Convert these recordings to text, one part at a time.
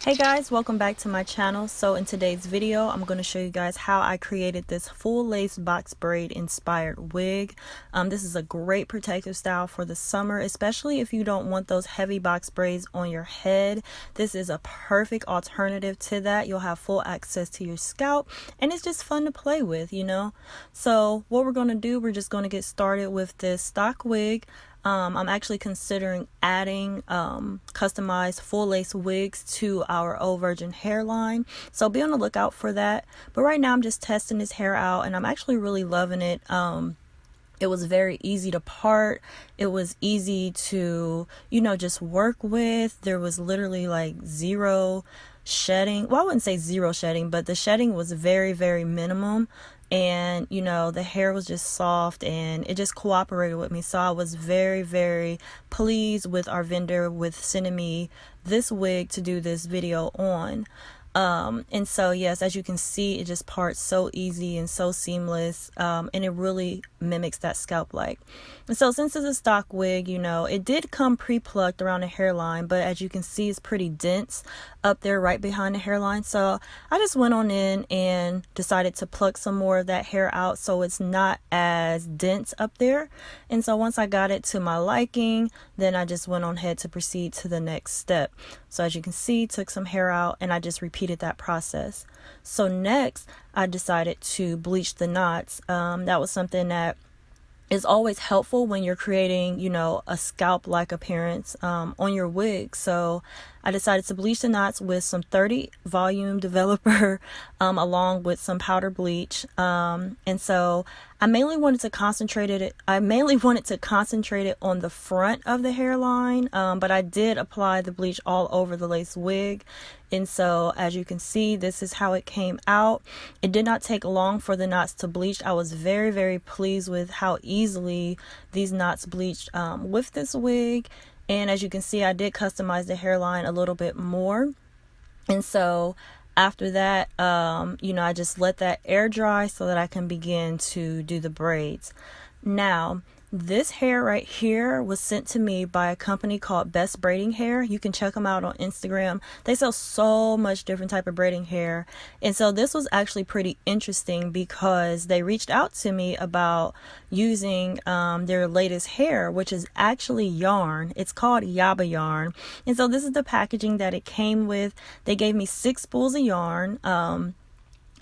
Hey guys, welcome back to my channel. So in today's video, I'm going to show you guys how I created this full lace box braid inspired wig. This is a great protective style for the summer, especially if you don't want those heavy box braids on your head. This is a perfect alternative to that. You'll have full access to your scalp and it's just fun to play with, you know. So what we're going to do, we're just going to get started with this stock wig. I'm actually considering adding customized full lace wigs to our Old Virgin hairline, so be on the lookout for that. But right now I'm just testing this hair out and I'm actually really loving it. It was very easy to part. It was easy to, you know, just work with. There was literally like zero shedding. Well, I wouldn't say zero shedding, but the shedding was very, very minimum. And you know, the hair was just soft and it just cooperated with me. So I was very, very pleased with our vendor with sending me this wig to do this video on. And so yes, as you can see, it just parts so easy and so seamless, and it really mimics that scalp like. And so since it's a stock wig, you know, it did come pre-plucked around the hairline, but as you can see, it's pretty dense up there right behind the hairline. So I just went on in and decided to pluck some more of that hair out so it's not as dense up there. And so once I got it to my liking, then I just went on ahead to proceed to the next step. So as you can see, took some hair out and I just repeated that process. So next I decided to bleach the knots. That was something that is always helpful when you're creating, you know, a scalp like appearance on your wig. So I decided to bleach the knots with some 30 volume developer along with some powder bleach. And so I mainly wanted to concentrate it on the front of the hairline, but I did apply the bleach all over the lace wig. And so as you can see, this is how it came out. It did not take long for the knots to bleach. I was very, very pleased with how easily these knots bleached with this wig. And as you can see, I did customize the hairline a little bit more. And so after that, you know, I just let that air dry so that I can begin to do the braids. Now, this hair right here was sent to me by a company called Best Braiding Hair. You can check them out on Instagram. They sell so much different type of braiding hair. And so this was actually pretty interesting because they reached out to me about using their latest hair, which is actually yarn. It's called YABA yarn. And so this is the packaging that it came with. They gave me 6 spools of yarn.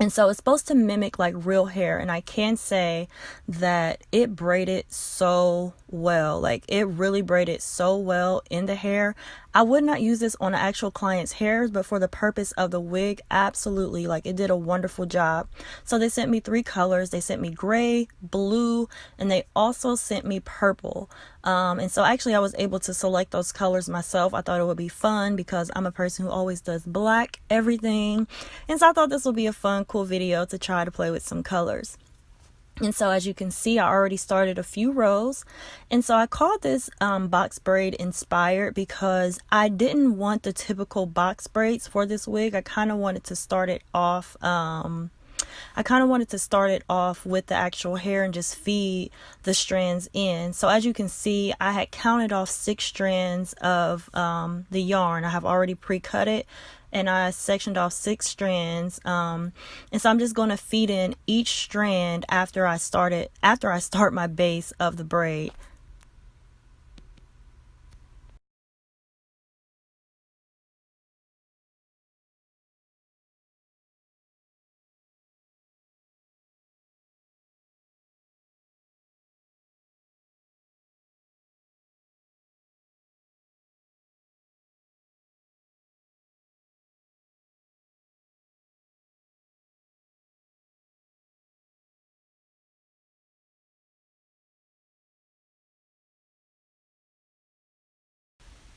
And so it's supposed to mimic like real hair, and I can say that it braided so well. Like, it really braided so well in the hair. I would not use this on an actual client's hairs, but for the purpose of the wig, absolutely, like, it did a wonderful job. So they sent me 3 colors. They sent me gray, blue, and they also sent me purple. And so actually I was able to select those colors myself. I thought it would be fun because I'm a person who always does black everything. And so I thought this would be a fun, cool video to try to play with some colors. And so as you can see, I already started a few rows. And so I called this box braid inspired because I didn't want the typical box braids for this wig. I kind of wanted to start it off with the actual hair and just feed the strands in. So as you can see, I had counted off 6 strands of the yarn. I have already pre-cut it and I sectioned off 6 strands. And so I'm just going to feed in each strand after I start my base of the braid.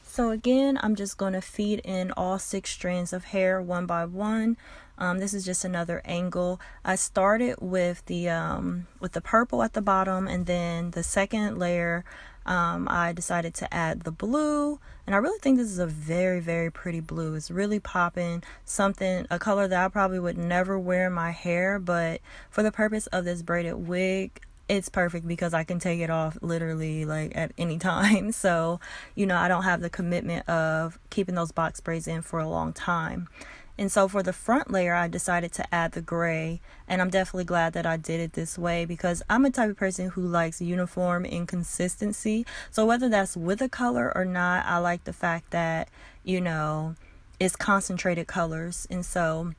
So again, I'm just going to feed in all 6 strands of hair one by one. This is just another angle. I started with the purple at the bottom, and then the second layer I decided to add the blue, and I really think this is a very, very pretty blue. It's really popping, a color that I probably would never wear in my hair, but for the purpose of this braided wig, it's perfect because I can take it off literally like at any time. So, you know, I don't have the commitment of keeping those box braids in for a long time. And so for the front layer, I decided to add the gray, and I'm definitely glad that I did it this way because I'm a type of person who likes uniform and consistency. So whether that's with a color or not, I like the fact that, you know, it's concentrated colors. And so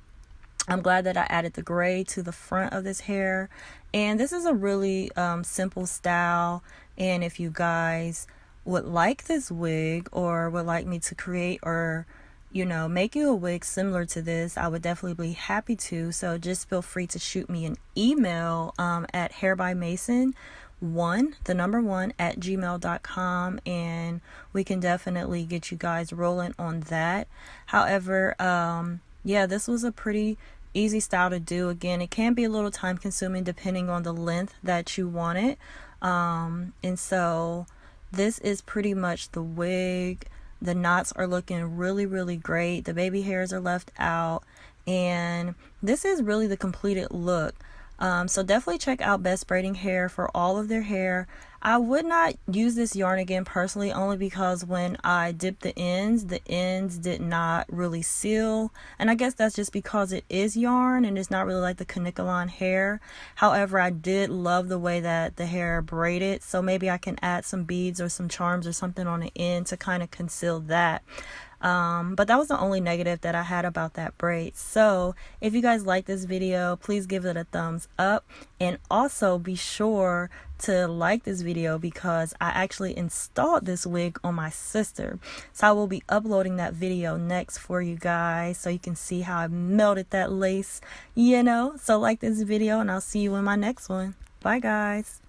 I'm glad that I added the gray to the front of this hair. And this is a really simple style. And if you guys would like this wig or would like me to create or, you know, make you a wig similar to this, I would definitely be happy to. So just feel free to shoot me an email at HairByMason the number 1 at gmail.com, and we can definitely get you guys rolling on that. However, yeah, this was a pretty easy style to do. Again, it can be a little time consuming depending on the length that you want it. And so this is pretty much the wig. The knots are looking really, really great. The baby hairs are left out. And this is really the completed look. So definitely check out Best Braiding Hair for all of their hair. I would not use this yarn again personally, only because when I dipped the ends did not really seal. And I guess that's just because it is yarn and it's not really like the Canicolon hair. However, I did love the way that the hair braided. So maybe I can add some beads or some charms or something on the end to kind of conceal that. But that was the only negative that I had about that braid. So if you guys like this video, please give it a thumbs up, and also be sure to like this video because I actually installed this wig on my sister. So I will be uploading that video next for you guys so you can see how I melted that lace, you know. So like this video, and I'll see you in my next one. Bye guys.